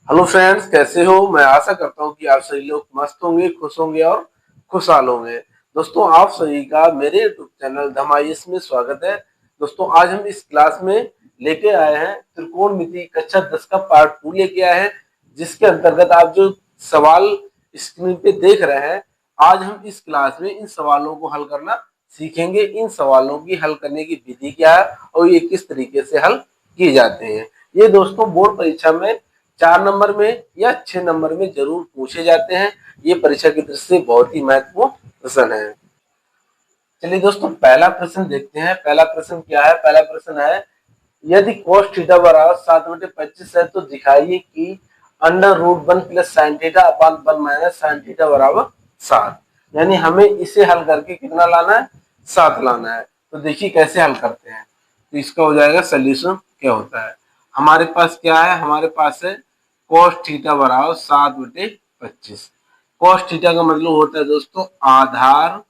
Hello friends, कैसे हो। मैं आशा करता हूँ कि आप सभी लोग मस्त होंगे, खुश होंगे और खुशहाल होंगे। दोस्तों, आप सभी का मेरे यूट्यूब चैनल धमाइश में स्वागत है। दोस्तों, आज हम इस क्लास में लेके आए हैं त्रिकोणमिति कक्षा 10 का पार्ट 2 लेके आए हैं, जिसके अंतर्गत आप जो सवाल स्क्रीन पे देख रहे हैं, आज हम इस क्लास में इन सवालों को हल करना सीखेंगे। इन सवालों की हल करने की विधि क्या है और ये किस तरीके से हल किए जाते हैं। ये दोस्तों बोर्ड परीक्षा में 4 नंबर में या 6 नंबर में जरूर पूछे जाते हैं। ये परीक्षा की दृष्टि से बहुत ही महत्वपूर्ण प्रश्न है। चलिए दोस्तों, पहला प्रश्न देखते हैं। पहला प्रश्न क्या है? पहला प्रश्न है, यदि cos थीटा बराबर 7/25 है तो दिखाइए कि under root 1 plus sine theta upon 1 minus sine theta बराबर 7। यानी हमें इसे हल करके कितना लाना है? 7 लाना है। तो देखिए कैसे हल करते हैं। तो इसका हो जाएगा सोल्यूशन क्या होता है। हमारे पास क्या है? हमारे पास है cos थीटा बराबर 7/25। cos थीटा का मतलब होता है दोस्तों आधार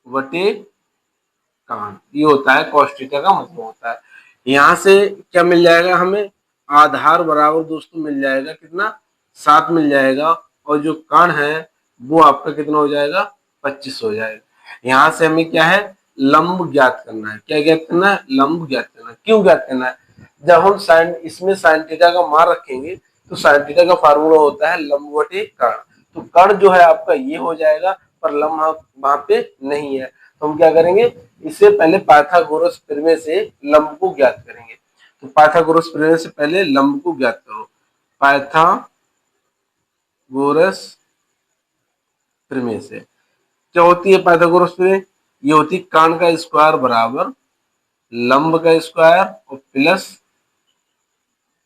बटे कान, ये होता है cos थीटा का मतलब होता है। यहाँ से क्या मिल जाएगा हमें? आधार बराबर दोस्तों मिल जाएगा कितना? 7 मिल जाएगा। और जो कान है वो आपका कितना हो जाएगा? 25 हो जाएगा। यहाँ से हमें क्या है? लंब ज्ञात करना है। क्या ज्ञात करना है? लंब ज्ञात करना है। क्यों ज्ञात करना है? जब हम साइन इसमें साइन थीटा का मान रखेंगे तो साइन थीटा का फार्मूला होता है लंब बटे कर्ण। तो कर्ण जो है आपका ये हो जाएगा, पर लंब वहां पे नहीं है। तो हम क्या करेंगे? इससे पहले पाइथागोरस प्रमेय से लंब को ज्ञात करेंगे। तो पाइथागोरस प्रमेय से पहले लंब को ज्ञात करो। पाइथागोरस प्रमेय से क्या होती है? पाइथागोरस प्रमेय ये होती है कान का स्क्वायर बराबर लंब का स्क्वायर और प्लस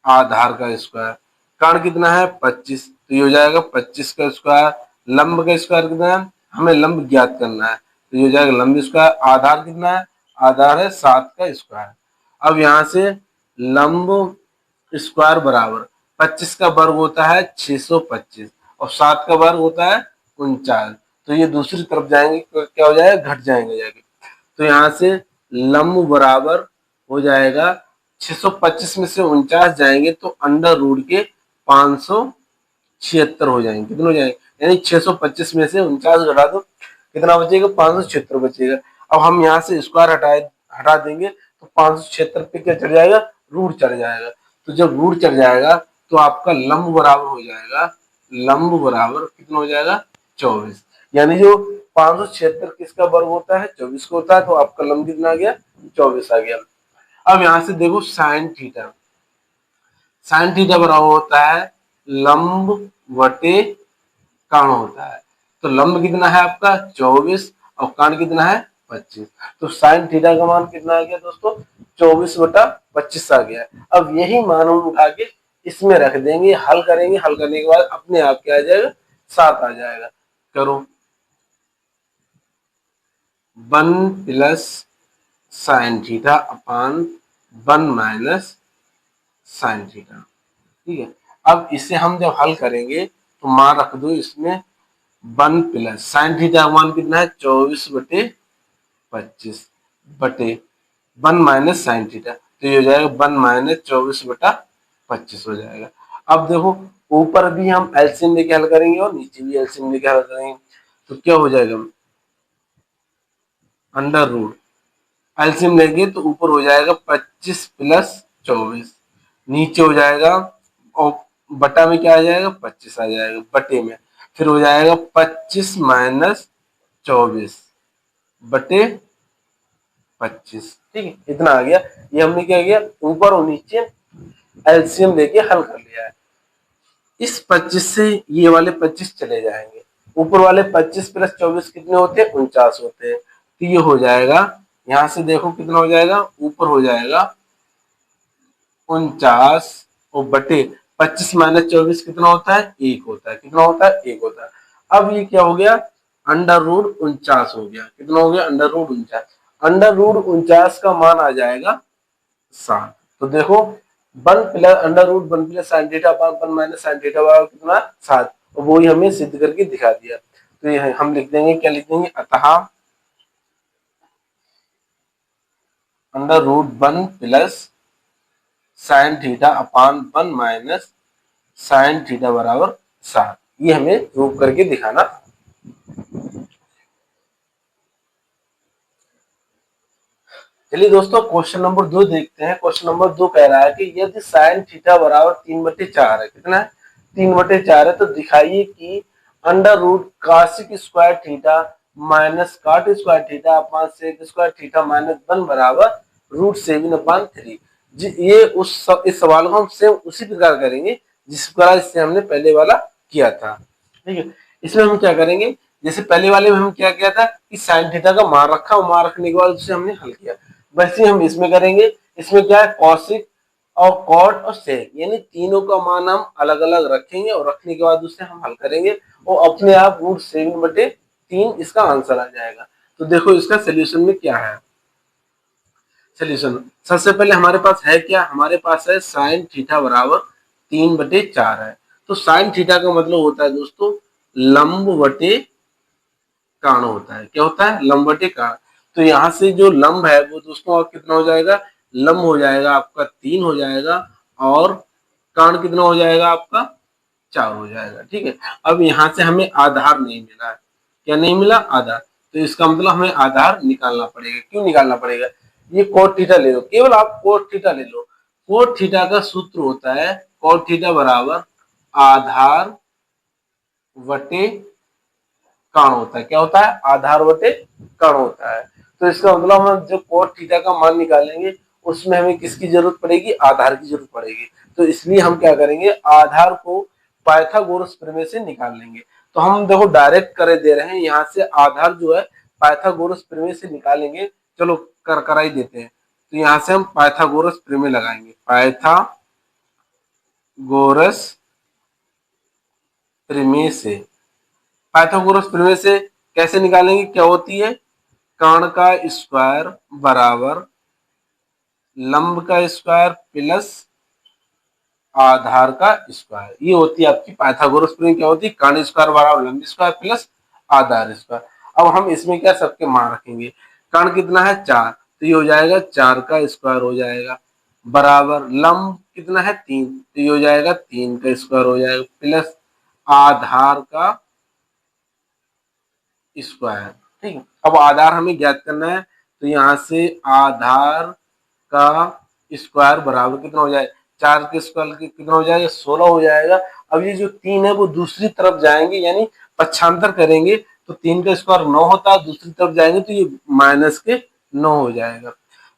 आधार का स्क्वायर। कान कितना है? 25, तो ये हो जाएगा 25 का स्क्वायर। लंब का स्क्वायर कितना है? हमें लंब ज्ञात करना है, तो ये हो जाएगा लंब स्क्वायर। आधार कितना है? आधार है 7 का स्क्वायर। अब यहाँ से लंब स्क्वायर बराबर 25 का वर्ग होता है 625 और 7 का वर्ग होता है 49। तो ये दूसरी तरफ जाएंगे तो क्या हो जाएगा? घट जाएंगे जाके। तो यहाँ से लंब बराबर हो जाएगा 625 में से 49 जाएंगे तो अंडर रूट के 576 हो जाएंगे। कितने हो जाएंगे? यानी 625 में से 49 घटा दो, कितना बचेगा? 576 बचेगा। अब हम यहाँ से स्क्वायर हटा देंगे तो 576 पे क्या चढ़ जाएगा? रूट चढ़ जाएगा। तो जब रूट चढ़ जाएगा तो आपका लंब बराबर हो जाएगा, लंब बराबर कितना हो जाएगा? 24। यानी जो 576 किसका वर्ग होता है? 24 का होता है। तो आपका लंब कितना आ गया? 24 आ गया। अब यहां से देखो साइन थीटा, साइन थीटा बराबर होता है लंब बटे काण होता है। तो लंब कितना है आपका? 24 और काण कितना है? 25। तो साइन थीटा का मान कितना आ गया दोस्तों? 24/25 आ गया। अब यही मान हम उठा के इसमें रख देंगे, हल करेंगे। हल करने के बाद अपने आप क्या आ जाएगा? 7 आ जाएगा। करो 1 plus sine theta upon 1 minus sine theta. ठीक है। अब इसे हम जब हल करेंगे तो मान रख दो इसमें 1 प्लस साइन थीटा का मान कितना है? 24/25 बटे 1 माइनस साइन थीटा। तो ये हो जाएगा 1 माइनस 24/25 हो जाएगा। अब देखो ऊपर भी हम एलसीएम लेके हल करेंगे और नीचे भी एलसीएम लेके हल करेंगे। तो क्या हो जाएगा? अंडर रूट एलसीएम लेंगे तो ऊपर हो जाएगा 25 प्लस 24, नीचे हो जाएगा और बटा में क्या आ जाएगा? 25 आ जाएगा बटे में। फिर हो जाएगा 25 माइनस 24 बटे 25। ठीक है, इतना आ गया। ये हमने क्या किया? ऊपर और नीचे एलसीएम लेके हल कर लिया है। इस 25 से ये वाले 25 चले जाएंगे। ऊपर वाले 25 प्लस 24 कितने होते हैं? 49 होते हैं। तो ये हो जाएगा, यहां से देखो कितना हो जाएगा? ऊपर हो जाएगा 49 और बटे 25 माइनस 24 कितना होता है? 1 होता है। कितना होता है? 1 होता है। अब ये क्या हो गया? अंडर रूट 49 हो गया। कितना हो गया? Under root 49। अंडर रूट 49 का मान आ जाएगा 7। तो देखो 1 plus under root 1 plus sine theta upon 1 minus sine theta बराबर कितना? 7। और वो ही हमें सिद्ध करके दिखा दिया। तो ये हम लिख देंगे, क्या लिख देंगे? अतः under root 1 plus sine theta upon 1 minus sine theta बराबर 7। ये हमें प्रूव करके दिखाना। चलिए दोस्तों क्वेश्चन नंबर 2 देखते हैं। क्वेश्चन नंबर 2 कह रहा है कि यदि साइन थीटा बराबर 3/4 है, कितना है 3/4 है, तो दिखाइए कि under root cosec square theta minus cot square theta upon sec square theta minus 1 बराबर √7/3। ये इस सवाल को हम सेम उसी प्रकार करेंगे जिस प्रकार इससे हमने पहले वाला किया था। ठीक है, इसमें हम क्या करेंगे, जैसे पहले वाले में हम क्या किया था कि साइन थीटा का मान रखा और मान रखने के बाद उसे हमने हल किया, वैसे हम इसमें करेंगे। इसमें क्या है, कॉसिक और कॉट और सेक, यानी तीनों का मान हम अलग अलग रखेंगे और रखने के बाद उसे हम हल करेंगे और अपने आप √7/3 इसका आंसर आ जाएगा। तो देखो इसका सोल्यूशन में क्या है। सोल्यूशन सबसे पहले हमारे पास है क्या, हमारे पास है साइन थीटा बराबर 3/4 है। तो साइन थीटा का मतलब होता है दोस्तों लंब बटे काण होता है। क्या होता है, लंब बटे काण। तो यहाँ से जो लंब है वो दोस्तों और कितना हो जाएगा, लंब हो जाएगा आपका 3 हो जाएगा और काण कितना हो जाएगा आपका 4 हो जाएगा। ठीक है, अब यहाँ से हमें आधार नहीं मिला है। क्या नहीं मिला, आधार। तो इसका मतलब हमें आधार निकालना पड़ेगा। क्यों निकालना पड़ेगा, ये कोट थीटा ले लो, केवल आप कोट थीटा ले लो। कोट थीटा का सूत्र होता है कोट थीटा बराबर आधार बटे कण होता है। क्या होता है, आधार बटे कण होता है। तो इसका मतलब हम जो कोट थीटा का मान निकालेंगे उसमें हमें किसकी जरूरत पड़ेगी, आधार की जरूरत पड़ेगी। तो इसलिए हम क्या करेंगे, आधार को पाइथागोरस प्रमेय से निकाल लेंगे। तो हम देखो डायरेक्ट करे दे रहे हैं, यहाँ से आधार जो है पाइथागोरस प्रमेय से निकालेंगे। चलो करा ही देते हैं। तो यहाँ से हम पाइथागोरस प्रमेय लगाएंगे, पाइथागोरस प्रमेय से। पाइथागोरस प्रमेय से कैसे निकालेंगे, क्या होती है, कर्ण का स्क्वायर बराबर लंब का स्क्वायर प्लस आधार का स्क्वायर। ये होती है आपकी पाइथागोरस प्रमेय। क्या होती है, कर्ण स्क्वायर बराबर लंब स्क्वायर प्लस आधार स्क्वायर। अब हम इसमें क्या सबके मान रखेंगे, कर्ण कितना है 4, तो ये हो जाएगा 4 का स्क्वायर हो जाएगा, बराबर लंब कितना है 3, तो ये हो जाएगा 3 का स्क्वायर हो जाएगा, प्लस आधार का स्क्वायर। ठीक है, अब आधार हमें ज्ञात करना है। तो यहाँ से आधार का स्क्वायर बराबर कितना हो जाए, 4 के स्क्वायर कितना हो जाएगा, 16 हो जाएगा। अब ये जो 3 है वो दूसरी तरफ जाएंगे, यानी पक्षांतर करेंगे तो 3 का स्क्वायर 9 होता है, दूसरी तरफ जाएंगे तो ये माइनस के 9 हो जाएगा।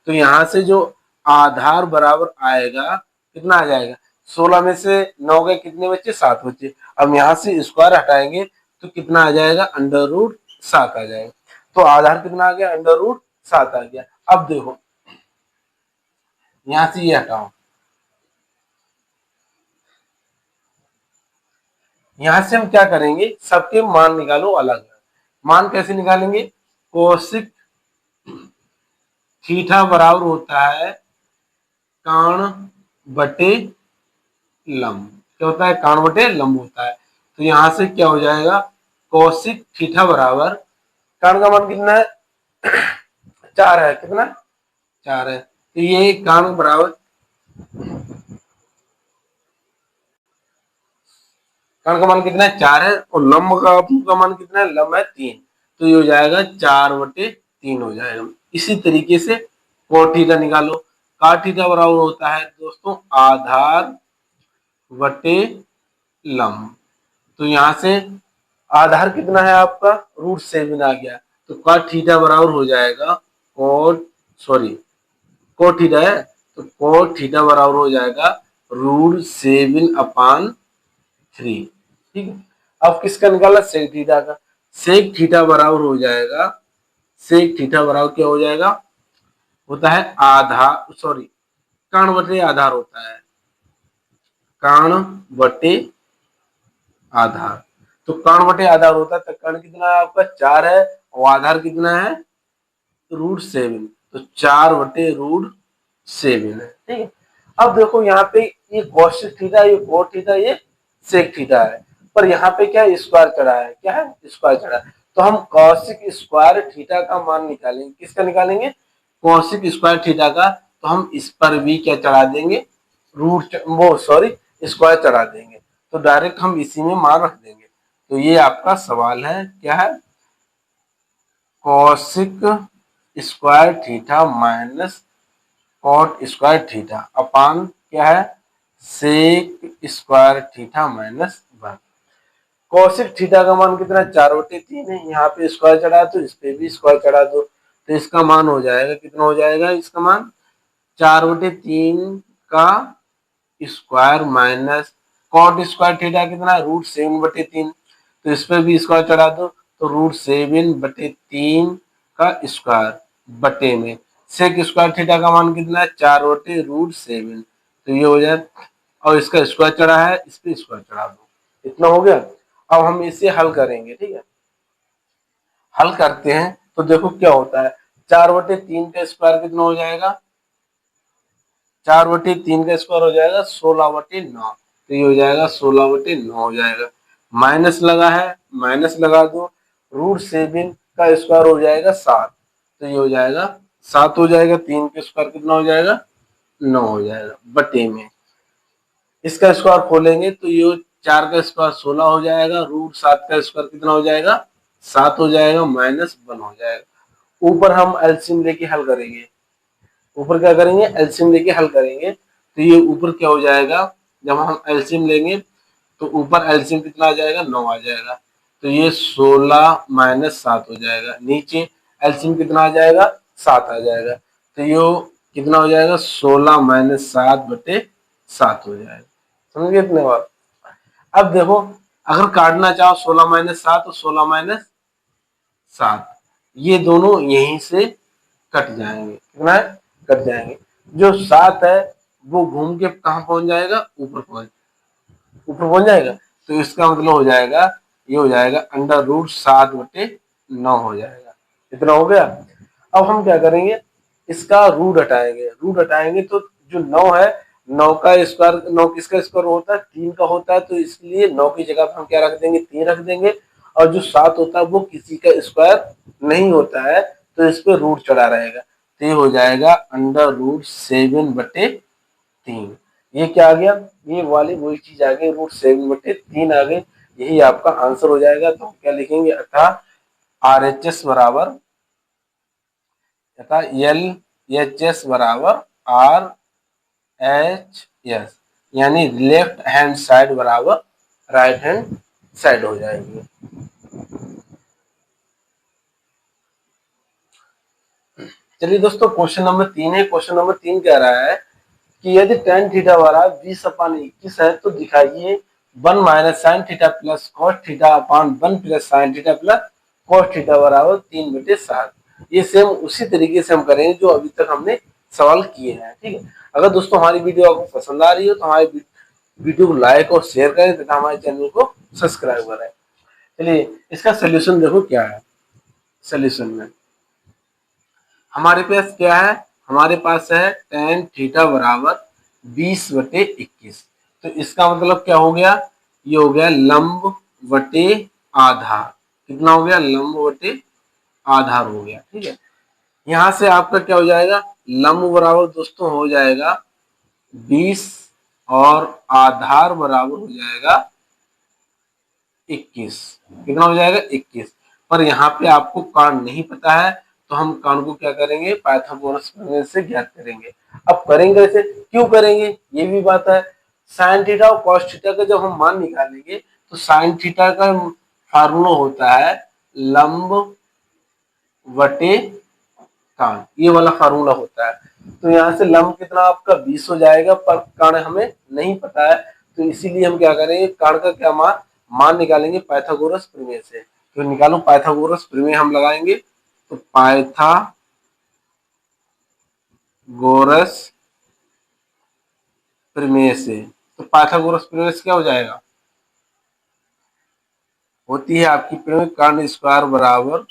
तो यहाँ से जो आधार बराबर आएगा कितना आ जाएगा, 16 में से 9 के कितने बच्चे, 7 बच्चे। अब यहाँ से स्क्वायर हटाएंगे तो कितना आ जाएगा, √7 आ जाएगा। तो आधार कितना आ गया, √7 आ गया। अब देखो यहां से ये हटाओ, यहां से हम क्या करेंगे, सबके मान निकालो अलग। मान कैसे निकालेंगे, कोसिक थीटा बराबर होता है काण बटे लंब। क्या होता है, काण बटे लंब होता है। तो यहां से क्या हो जाएगा, कोसिक थीटा बराबर काण का मान कितना है 4 है, कितना 4 है। तो ये काण बराबर कर्ण का मान कितना है 4 है और लंब का मान कितना है, लंब है 3, तो ये हो जाएगा 4/3 हो जाएगा। इसी तरीके से cot थीटा निकालो। cot थीटा बराबर होता है दोस्तों आधार बटे लंब। तो यहाँ से आधार कितना है आपका, √7 आ गया। तो cot थीटा बराबर हो जाएगा cot थीटा है, तो cot थीटा बराबर हो जाएगा √7/3। ठीक है, अब किसका निकाला, सेक थीटा का। सेक थीटा बराबर हो जाएगा, सेक थीटा बराबर क्या हो जाएगा, होता है आधार कर्ण बटे आधार होता है, कर्ण बटे आधार। तो कर्ण बटे आधार होता है, तो कर्ण कितना है आपका 4 है और आधार कितना है √7, तो 4/√7 है। ठीक है, अब देखो यहाँ पे ये कॉस थीटा, ये कोट थीटा, ये सेक थीटा है, पर यहाँ पे क्या स्क्वायर चढ़ा है, क्या है स्क्वायर चढ़ा है। तो हम कॉसिक स्क्वायर थीटा का मान निकालेंगे, किसका निकालेंगे, कॉसिक स्क्वायर थीटा का। तो हम इस पर भी क्या चढ़ा देंगे, स्क्वायर चढ़ा देंगे। तो डायरेक्ट हम इसी में मान रख देंगे। तो ये आपका सवाल है, क्या है, cosec square theta minus cot square theta upon क्या है, sec square theta minus 1। Cosec theta का मान कितना, 4/3 है। यहाँ पे स्क्वायर चढ़ा दो, इस पे भी स्क्वायर चढ़ा दो, तो इसका मान हो जाएगा, कितना हो जाएगा इसका मान, 4/3 का square minus cot square theta कितना, √7/3। तो इस पे भी स्क्वायर चढ़ा दो, तो √7/3 का स्क्वायर बटे में सेक स्क्वायर थीटा का मान कितना है, 4/√7। तो ये हो जाए, और इसका स्क्वायर चढ़ा है, इस पे स्क्वायर चढ़ा दो, इतना हो गया। अब हम इसे हल करेंगे, ठीक है, हल करते हैं तो देखो क्या होता है। 4/3 का स्क्वायर कितना हो जाएगा, 4/3 का स्क्वायर हो जाएगा 16/9। तो ये हो जाएगा 16/9 हो जाएगा। माइनस लगा है, माइनस लगा दो, √7 का स्क्वायर हो जाएगा 7। तो ये हो जाएगा 7 हो जाएगा, 3 का स्क्वायर कितना हो जाएगा, 9 हो जाएगा बटे में इसका स्क्वायर खोलेंगे तो ये 4 का स्क्वायर 16 हो जाएगा, √7 का स्क्वायर कितना हो जाएगा, 7 हो जाएगा, -1 हो जाएगा। ऊपर हम एलसीएम लेके हल करेंगे, ऊपर क्या करेंगे, एलसीएम लेके हल करेंगे। तो ये ऊपर क्या हो जाएगा, जब हम एलसीएम लेंगे तो ऊपर एलसीएम कितना आ जाएगा, 9 आ जाएगा। तो ये 16 - 7 हो जाएगा। नीचे एलसीएम कितना आ जाएगा, 7 आ जाएगा। तो ये कितना हो जाएगा, 16 - 7 बटे 7 हो जाएगा। समझ गए इतने बार। अब देखो, अगर काटना चाहो 16 - 7 और 16 - 7, ये दोनों यहीं से कट जाएंगे, कितना है, कट जाएंगे। जो 7 है वो घूम के कहाँ पहुंच जाएगा, ऊपर पहुंच जाएगा। तो इसका मतलब हो जाएगा, ये हो जाएगा √7/9 हो जाएगा। इतना हो गया। अब हम क्या करेंगे, इसका रूट हटाएंगे, रूट हटाएंगे तो जो 9 है, 9 का स्क्वायर, 9 किसका स्क्वायर होता है, 3 का होता है। तो इसलिए 9 की जगह पर हम क्या रख देंगे, 3 रख देंगे। और जो 7 होता है वो किसी का स्क्वायर नहीं होता है, तो इस पे रूट चढ़ा रहेगा। तो ये हो जाएगा √7/3। ये क्या आ गया, ये वाली वही चीज आ गई, √7/3 आ गई। यही आपका आंसर हो जाएगा। तो हम क्या लिखेंगे, अतः RHS बराबर, तथा LHS बराबर RHS, यानी लेफ्ट हैंड साइड बराबर राइट हैंड साइड हो जाएगी। चलिए दोस्तों, क्वेश्चन नंबर 3 है। क्वेश्चन नंबर 3 कह रहा है कि यदि tan थीटा बराबर 20/21 है तो दिखाइए 1 - sin theta plus cos theta upon 1 + sin theta plus cos theta बराबर 3/7। ये सेम उसी तरीके से हम करेंगे जो अभी तक हमने सवाल किए हैं, ठीक है। अगर दोस्तों हमारी वीडियो आपको पसंद आ रही हो तो हमारी वीडियो को लाइक और शेयर करें तथा हमारे चैनल को सब्सक्राइब करें। चलिए, इसका सोल्यूशन देखो क्या है। सोल्यूशन में हमारे पास क्या है, हमारे पास है tan थीटा बराबर 20/21। तो इसका मतलब क्या हो गया, ये हो गया लंब बटे आधार। कितना हो गया, लंब बटे आधार हो गया, ठीक है। यहां से आपका क्या हो जाएगा, लंब बराबर दोस्तों हो जाएगा 20 और आधार बराबर हो जाएगा 21। कितना हो जाएगा, 21। पर यहाँ पे आपको कारण नहीं पता है, तो हम कारण को क्या करेंगे, पाइथागोरस प्रमेय से ज्ञात करेंगे। अब करेंगे कैसे, क्यों करेंगे, ये भी बात है। साइन थीटा और कॉस थीटा का जब हम मान निकालेंगे तो साइन थीटा का फार्मूला होता है लंब बटे कान, ये वाला फार्मूला होता है। तो यहाँ से लंब कितना आपका 20 हो जाएगा, पर कान हमें नहीं पता है। तो इसीलिए हम क्या करेंगे, कान का क्या मान मान निकालेंगे पाइथागोरस प्रमेय से। तो निकालो, पाइथागोरस प्रमेय हम लगाएंगे। तो पाइथागोरस प्रमेय से, तो पाइथागोरस प्रमेय से क्या हो जाएगा, होती है आपकी प्रमेय कर्ण स्क्वायर बराबर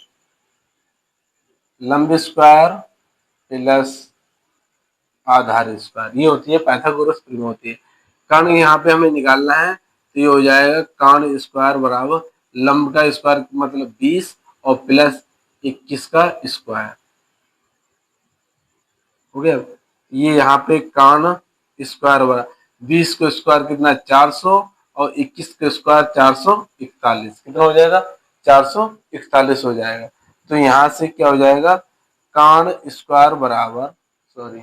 लंब स्क्वायर प्लस आधार स्क्वायर, ये होती है पाइथागोरस प्रमेय होती है। कर्ण यहाँ पे हमें निकालना है, तो ये हो जाएगा कर्ण स्क्वायर बराबर लंब का स्क्वायर मतलब 20 और प्लस 21 का स्क्वायर हो गया। ये यहाँ पे कर्ण स्क्वायर बराबर 20 को स्क्वायर कितना 400 और 21 का स्क्वायर 441, कितना हो जाएगा 441 हो जाएगा। तो यहाँ से क्या हो जाएगा, कर्ण स्क्वायर बराबर, सॉरी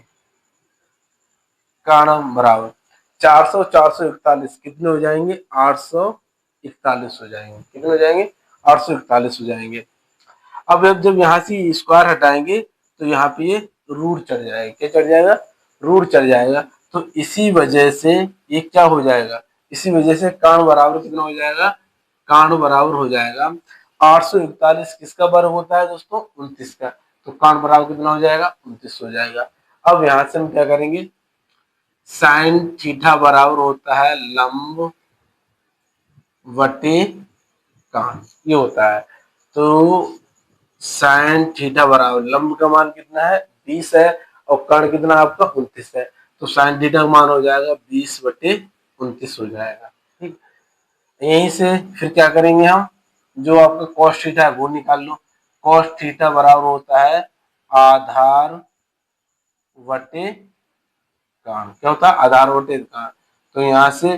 कर्ण बराबर 441 कितने हो जाएंगे 841 हो जाएंगे, कितने हो जाएंगे 841 हो जाएंगे। अब जब यहाँ से स्क्वायर हटाएंगे तो यहाँ पे ये रूट चढ़ जाएगा, क्या चढ़ जाएगा रूट चढ़ जाएगा। तो इसी वजह से ये क्या हो जाएगा, इसी वजह से कर्ण बराबर कितना हो जाएगा, कर्ण बराबर हो जाएगा 841 किसका वर्ग होता है दोस्तों 29 का। तो कर्ण बराबर कितना हो जाएगा 29 हो जाएगा। अब यहाँ से हम क्या करेंगे, साइन थीटा बराबर होता है लंब वटे कर्ण, ये होता है। तो साइन थीटा बराबर लंब का मान कितना है 20 है और कर्ण कितना आपका 29 है। तो साइन थीटा का मान हो जाएगा 20/29 हो जाएगा। ठीक, यहीं से फिर क्या करेंगे हम, जो आपका कॉस थीटा है वो निकाल लो। कॉस थीटा बराबर होता है आधार वटे कर्ण, क्या होता है आधार वटे कर्ण। तो यहाँ से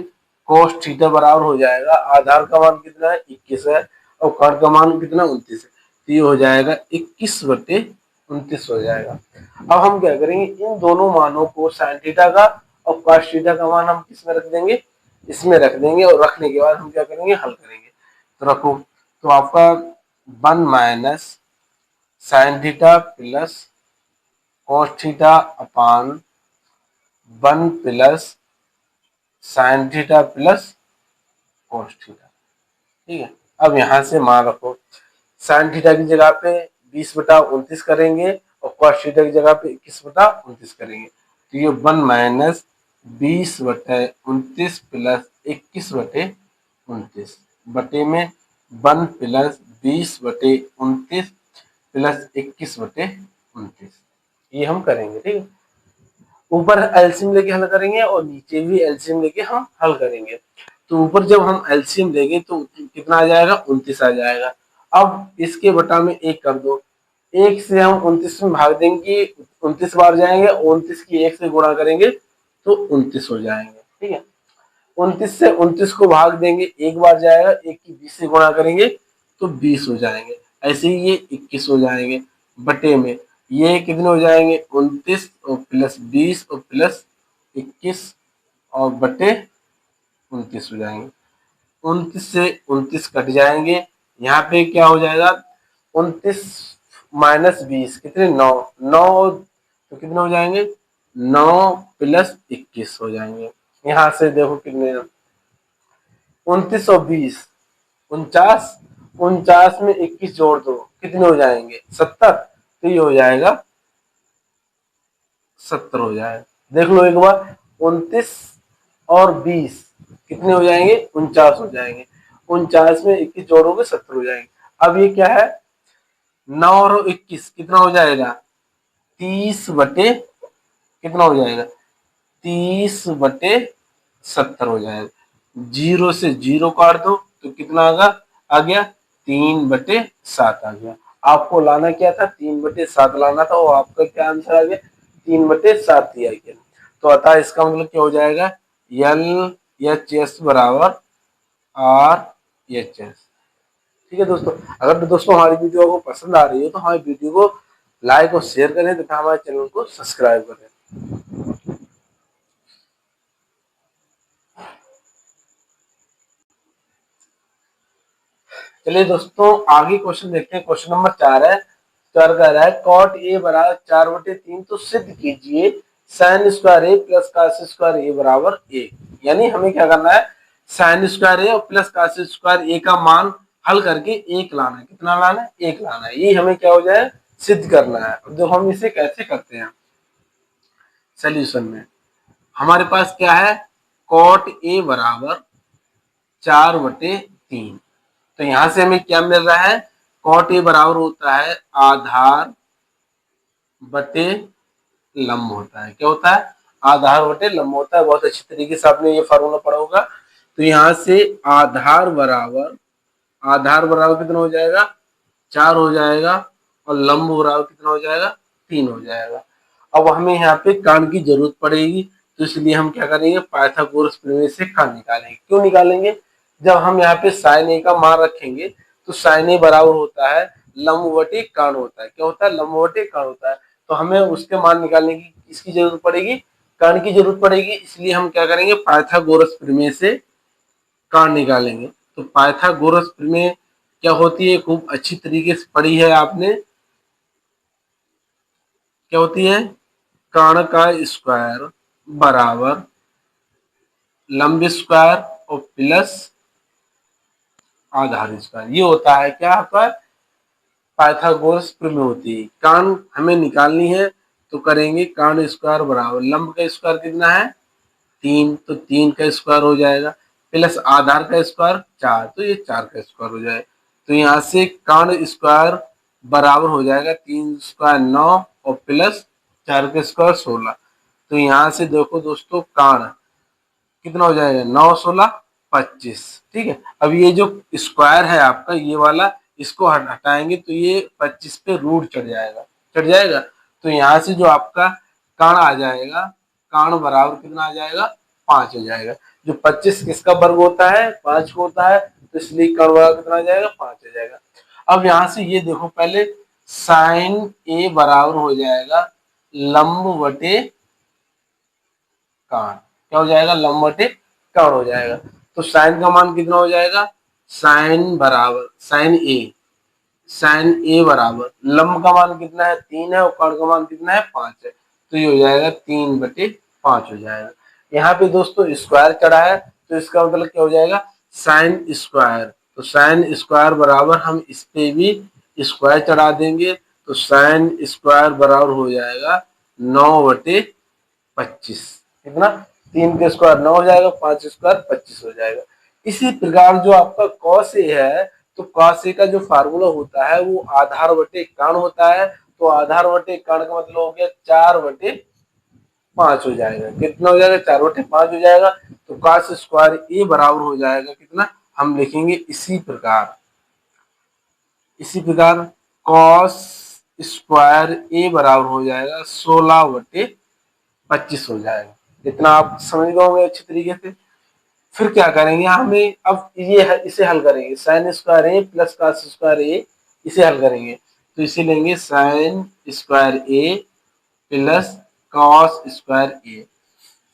कोस थीटा बराबर हो जाएगा, आधार का मान कितना है 21 है और कर्ण का मान कितना 29 है। तो ये हो जाएगा 21/29 हो जाएगा। अब हम क्या करेंगे, इन दोनों मानों को साइन थीटा का और कॉस थीटा का मान हम किस में रख देंगे, इसमें रख देंगे और रखने के बाद हम क्या करेंगे हल करेंगे। तो रखो, तो आपका 1 minus sine theta plus cos theta upon 1 plus sine theta plus cos theta. ठीक है, अब यहाँ से मान रखो, साइन थीटा की जगह पे 20/29 करेंगे और कॉस थीटा की जगह पे 21/29 करेंगे। तो ये 1 माइनस 20/29 प्लस 21/29 बटे में 1 प्लस 20/29 प्लस 21/29, ये हम करेंगे। ठीक है, ऊपर एलसीएम लेके हल करेंगे और नीचे भी एलसीएम लेके हम हल करेंगे। तो ऊपर जब हम एलसीएम लेंगे तो कितना आ जाएगा 29 आ जाएगा। अब इसके बटा में 1 कर दो, 1 से हम 29 में भाग देंगे 29 बार जाएंगे, 29 की 1 से गुणा करेंगे तो 29 हो जाएंगे। ठीक है, 29 से 29 को भाग देंगे, एक बार जाएगा, 1 की 20 से गुणा करेंगे तो 20 हो जाएंगे। ऐसे ही ये 21 हो जाएंगे बटे में ये कितने हो जाएंगे 29 और प्लस 20 और प्लस 21 और बटे 29 हो जाएंगे। 29 से 29 कट जाएंगे, यहाँ पे क्या हो जाएगा 29 माइनस 20 कितने 9, 9 तो कितने हो जाएंगे 9 प्लस 21 हो जाएंगे। यहाँ से देखो कितने 29 और 20 49, 49 में 21 जोड़ दो कितने हो जाएंगे 70। तो ये हो जाएगा 70 हो जाएगा। देख लो एक बार 29 और 20 कितने हो जाएंगे 49 हो जाएंगे, 49 में 21 जोड़ोगे 70 हो जाएंगे। अब ये क्या है 9 और 21 कितना हो जाएगा 30 बटे कितना हो जाएगा 30/70 हो जाएगा। 0 से 0 काट दो तो कितना आ गया 3/7 आ गया। आपको लाना क्या था 3/7 लाना था, वो आपका क्या आंसर आ गया 3/7 ही आ गया। तो अतः इसका मतलब क्या हो जाएगा LHS बराबर RHS। ठीक है दोस्तों, अगर दोस्तों हमारी वीडियो आपको पसंद आ रही है तो हमारी वीडियो को लाइक और शेयर करें तथा हमारे चैनल को सब्सक्राइब करें। चलिए दोस्तों आगे क्वेश्चन देखते हैं। क्वेश्चन नंबर 4 है, 4 कह रहा है कॉट ए बराबर 4/3 तो सिद्ध कीजिए साइन स्क्वायर ए प्लस कास स्क्वायर ए बराबर ए। यानी हमें क्या करना है साइन स्क्वायर ए और प्लस कास स्क्वायर ए का मान हल करके एक लाना है। कितना लाना है एक लाना है, ये हमें क्या हो जाए सिद्ध करना है। तो हम इसे कैसे करते हैं, सोल्यूशन में हमारे पास क्या है कॉट ए बराबर 4/3। तो यहां से हमें क्या मिल रहा है कॉट ए बराबर होता है आधार बटे लंब होता है। क्या होता है आधार बटे लंब होता है। बहुत अच्छी तरीके से आपने ये फार्मूला पढ़ा होगा। तो यहाँ से आधार बराबर कितना हो जाएगा 4 हो जाएगा और लंब बराबर कितना हो जाएगा 3 हो जाएगा। अब हमें यहाँ पे कर्ण की जरूरत पड़ेगी, तो इसलिए हम क्या करेंगे, पाइथागोरस प्रमेय से कर्ण निकालेंगे। क्यों निकालेंगे, जब हम यहाँ पे साइन ए का मान रखेंगे तो साइन ए बराबर होता है लंबवती कर्ण होता है। क्या होता है, लंबवती कर्ण होता है। तो हमें उसके मान निकालने की इसकी जरूरत पड़ेगी, कर्ण की जरूरत पड़ेगी। इसलिए हम क्या करेंगे, पाइथागोरस प्रमेय से कर्ण निकालेंगे। तो पाइथागोरस प्रमेय क्या होती है, खूब अच्छी तरीके से पढ़ी है आपने। क्या होती है, कर्ण का स्क्वायर बराबर लंब स्क्वायर और प्लस आधार स्क्वायर, ये होता है क्या आपका पाइथागोरस प्रमेय होती है। कर्ण हमें निकालनी है तो करेंगे कर्ण स्क्वायर बराबर लंब का स्क्वायर कितना है 3, तो 3 का स्क्वायर हो जाएगा, प्लस आधार का स्क्वायर 4, तो ये 4 का स्क्वायर हो जाएगा। तो यहाँ से कर्ण स्क्वायर बराबर हो जाएगा 3 स्क्वायर 9 और प्लस 4 का स्क्वायर 16। तो यहाँ से देखो दोस्तों कर्ण कितना हो जाएगा 9 16 25। ठीक है, अब ये जो स्क्वायर है आपका ये वाला, इसको हटाएंगे तो ये 25 पे रूट चढ़ जाएगा। तो यहाँ से जो आपका कर्ण आ जाएगा, कर्ण बराबर कितना आ जाएगा 5 हो जाएगा। जो 25 किसका वर्ग होता है 5 को होता है, तो इसलिए कर्ण बराबर कितना आ जाएगा 5 हो जाएगा। अब यहाँ से ये देखो पहले साइन ए बराबर हो जाएगा लंब बटे कर्ण, क्या हो जाएगा लंब बटे कर्ण हो जाएगा। तो साइन का मान कितना हो जाएगा, साइन बराबर साइन ए बराबर लंब का मान कितना है 3 है और कर्ण का मान कितना है 5 है, तो ये हो जाएगा 3/5 हो जाएगा। यहाँ पे दोस्तों स्क्वायर चढ़ा है तो इसका मतलब क्या हो जाएगा साइन स्क्वायर, तो साइन स्क्वायर बराबर हम इस पे भी स्क्वायर चढ़ा देंगे, तो साइन स्क्वायर बराबर हो जाएगा 9/25। कितना, 3 का स्क्वायर 9 हो जाएगा, 5 स्क्वायर 25 हो जाएगा। इसी प्रकार जो आपका कॉस ए है, तो कॉस ए का जो फार्मूला होता है वो आधार बटे कर्ण होता है। तो आधार बटे कर्ण का मतलब हो गया 4/5 हो जाएगा। कितना हो जाएगा 4/5 हो जाएगा। तो कॉस स्क्वायर ए बराबर हो जाएगा कितना, हम लिखेंगे इसी प्रकार कॉस स्क्वायर ए बराबर हो जाएगा 16/25 हो जाएगा। इतना आप समझ गए होंगे अच्छी तरीके से। फिर क्या करेंगे, हमें अब इसे हल करेंगे, साइन स्क्वायर ए प्लस कॉस स्क्वायर ए, इसे हल करेंगे। तो इसे लेंगे साइन स्क्वायर ए प्लस कॉस स्क्वायर ए।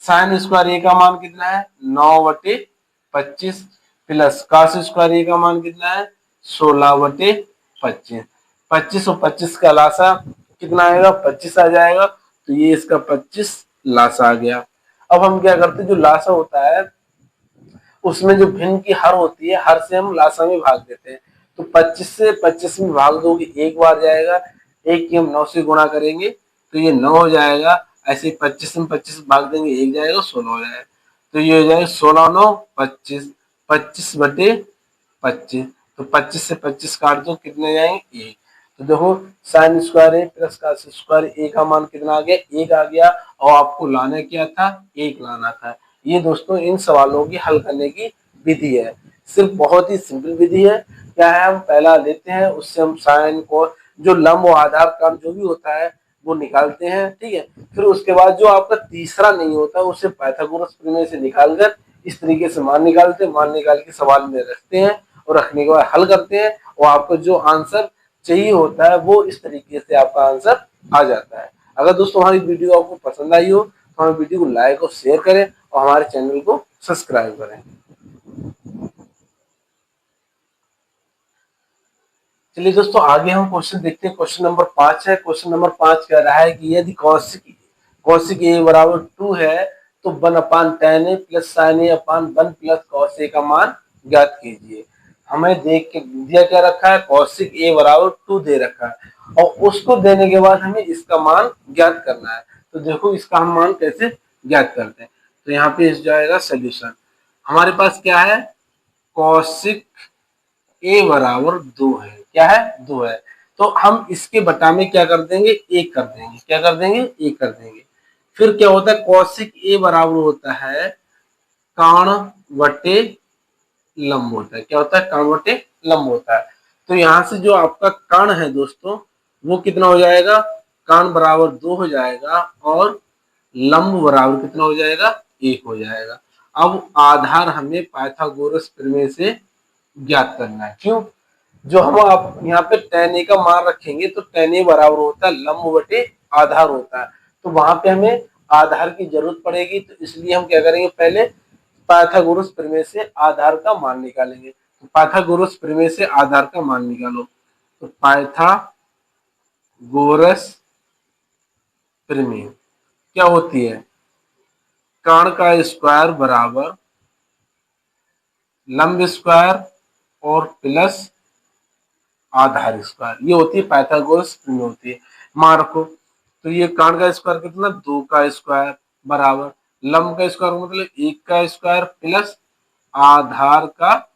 साइन स्क्वायर ए का मान कितना है 9/25 प्लस कॉस स्क्वायर ए का मान कितना है 16/25। 25 और 25 का लासा कितना आएगा 25 आ जाएगा। तो ये इसका 25 लासा आ गया। अब हम क्या करते हैं, जो लासा होता है उसमें जो भिन्न की हर होती है, हर से हम लासा में भाग देते हैं। तो 25 से 25 में भाग दोगे एक बार जाएगा, एक की हम 9 से गुणा करेंगे तो ये 9 हो जाएगा। ऐसे 25 में 25 भाग देंगे एक जाएगा 16 हो जाएगा। तो ये हो जाएगा 16 9 25, 25/25। तो 25 से 25 काट दो कितने जाएंगे 1। तो देखो साइन स्क्वायर ए प्लस कॉस स्क्वायर ए का मान कितना आ गया 1 आ गया, और आपको लाना क्या था 1 लाना था। ये दोस्तों इन सवालों की हल करने की विधि है, सिर्फ बहुत ही सिंपल विधि है। क्या है, हम पहला लेते हैं, उससे हम साइन को जो लंब और आधार का जो भी होता है वो निकालते हैं। ठीक है, फिर उसके बाद जो आपका तीसरा नहीं होता उसे पाइथागोरस प्रमेय से निकालकर इस तरीके से मान निकालते हैं, मान निकाल के सवाल में रखते हैं और रखने के बाद हल करते हैं, और आपको जो आंसर चाहिए होता है वो इस तरीके से आपका आंसर आ जाता है। अगर दोस्तों हमारी वीडियो आपको पसंद आई हो तो हमारी वीडियो को लाइक और शेयर करें और हमारे चैनल को सब्सक्राइब करें। चलिए दोस्तों आगे हम क्वेश्चन देखते हैं। क्वेश्चन नंबर 5 है। क्वेश्चन नंबर 5 कह रहा है कि यदि कौशिक ए बराबर 2 है तो 1/tan A plus sin a/1 plus cos a का मान ज्ञात कीजिए। हमें देख के दिया क्या रखा है, कौशिक ए बराबर 2 दे रखा है और उसको देने के बाद हमें इसका मान ज्ञात करना है। तो देखो इसका हम मान कैसे ज्ञात करते हैं। तो यहाँ पे इस जाएगा सोल्यूशन। हमारे पास क्या है, कौशिक ए बराबर 2 है। क्या है 2 है, तो हम इसके बटा में क्या कर देंगे 1 कर देंगे। क्या कर देंगे 1 कर देंगे। फिर क्या होता है, कौशिक ए बराबर होता है कर्ण बटे लंब होता है। क्या होता है, कर्ण बटे लंब होता है। तो यहाँ से जो आपका कर्ण है दोस्तों वो कितना हो जाएगा, कर्ण बराबर 2 हो जाएगा और लंब बराबर कितना हो जाएगा, 1 हो जाएगा। अब आधार हमें पाइथागोरस प्रमेय से ज्ञात करना है। क्यों? जो हम आप यहाँ पे tan a का मान रखेंगे तो tan a बराबर होता है लंब बटे आधार होता है, तो वहां पे हमें आधार की जरूरत पड़ेगी, तो इसलिए हम क्या करेंगे, पहले पाइथागोरस प्रमेय से आधार का मान निकालेंगे। तो पाइथागोरस प्रमेय से आधार का मान निकालो, तो पाइथागोरस प्रमेय क्या होती है, कर्ण का स्क्वायर बराबर लंब स्क्वायर और प्लस आधार स्क्वायर, ये होती है पाइथागोरस प्रमेय होती है। मान रखो, तो ये कर्ण का स्क्वायर कितना, 2 का स्क्वायर बराबर लंब का स्क्वायर मतलब 1 का स्क्वायर प्लस आधार का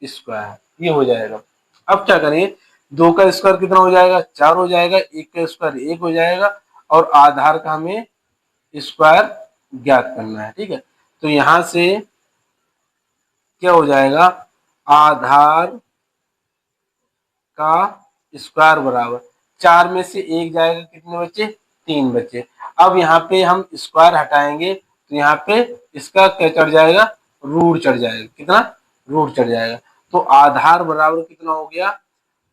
स्क्वायर, ये हो जाएगा। अब क्या करेंगे, 2 का स्क्वायर कितना हो जाएगा, 4 हो जाएगा, 1 का स्क्वायर 1 हो जाएगा, और आधार का हमें स्क्वायर ज्ञात करना है। ठीक है, तो यहां से क्या हो जाएगा, आधार का स्क्वायर बराबर 4 में से 1 जाएगा, कितने बचे, 3 बचे। अब यहाँ पे हम स्क्वायर हटाएंगे तो यहाँ पे इसका क्या चढ़ जाएगा, रूट चढ़ जाएगा, कितना, रूट चढ़ जाएगा। तो आधार बराबर कितना हो गया,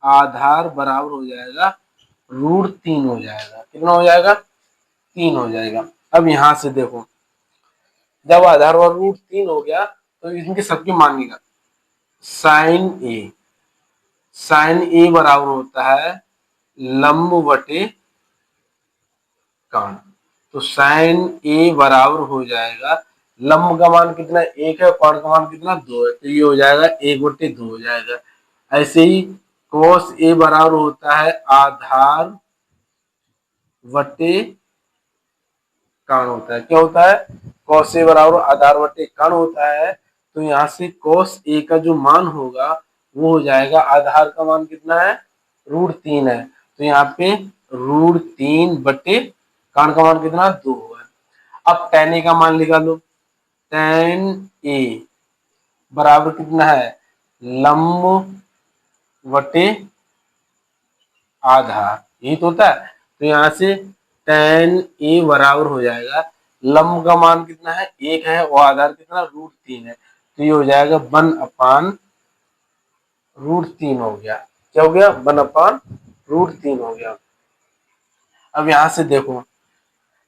आधार बराबर हो जाएगा √3 हो जाएगा, कितना हो जाएगा, 3 हो जाएगा। अब यहाँ से देखो, जब आधार और √3 हो गया तो इनके सबके मान निकाल, साइन ए बराबर होता है लंब बटे कर्ण, तो साइन ए बराबर हो जाएगा, लंब का मान कितना 1 है, कर्ण का मान कितना 2 है, तो ये हो जाएगा 1/2 हो जाएगा। ऐसे ही कोस ए बराबर होता है आधार बटे कर्ण होता है, क्या होता है, कोस ए बराबर आधार बटे कर्ण होता है। तो यहाँ से कोस ए का जो मान होगा वो हो जाएगा, आधार का मान कितना है, √3 है, तो यहाँ पे √3 बटे कर्ण का मान कितना 2 है। अब tan a का मान निकालो, tan a बराबर कितना है, लंब बटे आधार, यही तो होता है। तो यहाँ से tan a बराबर हो जाएगा, लंब का मान कितना है 1 है और आधार कितना √3 है, तो ये हो जाएगा 1/√3 हो गया। क्या हो गया, 1/√3 हो गया। अब यहाँ से देखो,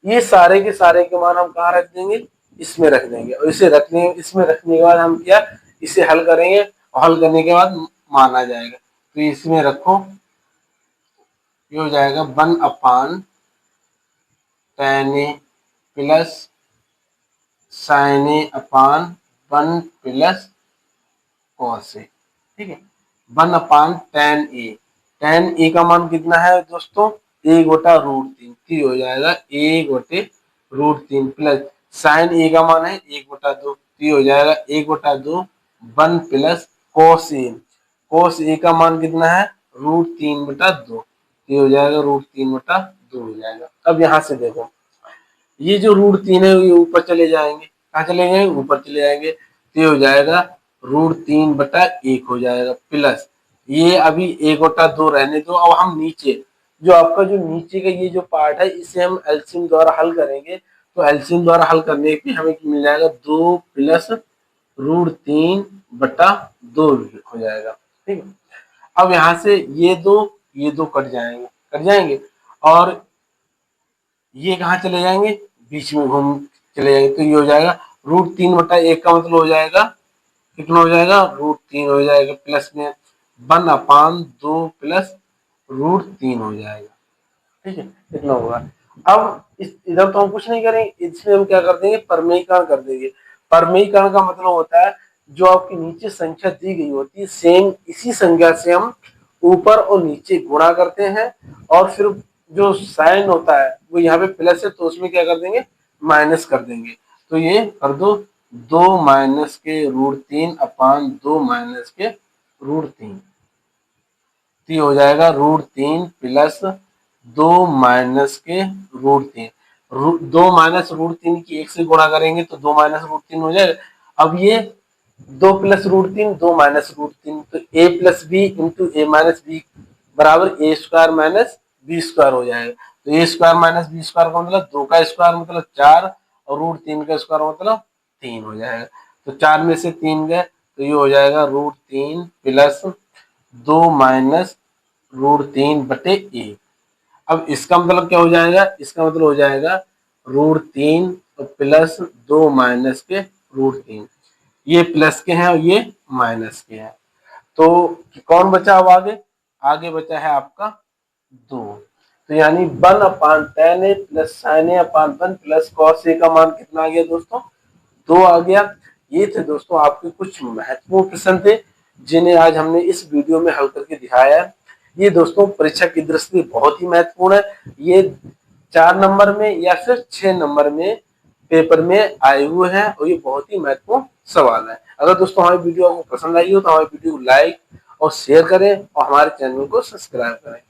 ये सारे के सारे के मान हम कहाँ रख देंगे, इसमें रख देंगे, और इसे रखने, इसमें रखने के बाद हम क्या, इसे हल करेंगे, और हल करने के बाद मान आ जाएगा, तो इसमें रखो, ये हो जाएगा 1/tan a plus sin a/1 plus cos a, ठीक है, 1/tan a, tan a का मान कितना है दोस्तों, 1/√3, तो हो जाएगा 1/√3 प्लस sin a का मान है 1/2, तो हो जाएगा 1/2 1 प्लस cos a का मान कितना है √3/2, ये हो जाएगा √3/2 हो जाएगा। अब यहाँ से देखो, ये जो √3 है ये ऊपर चले जाएंगे, कहाँ चले जाएंगे, ऊपर चले जाएंगे, तो ये हो जाएगा √3/1 हो जाएगा, प्लस ये अभी 1/2 रहने दो। अब हम नीचे, जो आपका जो नीचे का ये जो पार्ट है इसे हम एलसीएम द्वारा हल करेंगे, तो एलसीएम द्वारा हल करने पे हमें मिल जाएगा 2 प्लस √3/2 हो जाएगा। ठीक है, अब यहाँ से ये दो कट जाएंगे, और ये कहाँ चले जाएंगे, बीच में घूम चले जाएंगे, तो ये हो जाएगा √3/1 का मतलब हो जाएगा, कितना हो जाएगा, √3 हो जाएगा, प्लस में 1/2 प्लस √3 हो जाएगा। ठीक है, इतना होगा। अब इस इधर तो हम कुछ नहीं करेंगे, इसमें हम क्या कर देंगे, परमेयीकरण कर देंगे। परमेयीकरण का मतलब होता है, जो आपकी नीचे संख्या दी गई होती है, सेम इसी संख्या से हम ऊपर और नीचे गुणा करते हैं, और फिर जो साइन होता है वो यहाँ पे प्लस है, तो उसमें क्या कर देंगे, माइनस कर देंगे। तो ये कर दो, 2 माइनस के √3/2 माइनस के √3, तो ये हो जाएगा √3 प्लस 2 माइनस के √3, 2 माइनस √3 की 1 से गुणा करेंगे तो 2 माइनस √3 हो जाएगा। अब ये 2 प्लस √3 2 माइनस √3, तो a plus B into a minus B बराबर a² माइनस b² हो जाएगा। तो A square minus B square का मतलब 2 का स्क्वायर मतलब 4 और रूट 3 का स्क्वायर मतलब 3 हो जाएगा। तो 4 में से 3 गए तो ये हो जाएगा रूट 3 प्लस 2 माइनस रूट 3 बटे 1। अब इसका मतलब क्या हो जाएगा, इसका मतलब हो जाएगा रूट 3 प्लस 2 माइनस के रूट 3। ये प्लस के हैं और ये माइनस के हैं। तो कौन बचा अब आगे, आगे बचा है आपका 2। तो यानी 1/tan a plus sin a upon 1 plus cos a का मान कितना आ गया दोस्तों, 2 आ गया। ये थे दोस्तों आपके कुछ महत्वपूर्ण प्रश्न थे जिन्हें आज हमने इस वीडियो में हल करके दिखाया है। ये दोस्तों परीक्षा की दृष्टि से बहुत ही महत्वपूर्ण है। ये 4 नंबर में या फिर 6 नंबर में पेपर में आए हुए हैं और ये बहुत ही महत्वपूर्ण सवाल है। अगर दोस्तों हमारी वीडियो आपको पसंद आई हो तो हमारी वीडियो को लाइक और शेयर करें और हमारे चैनल को सब्सक्राइब करें।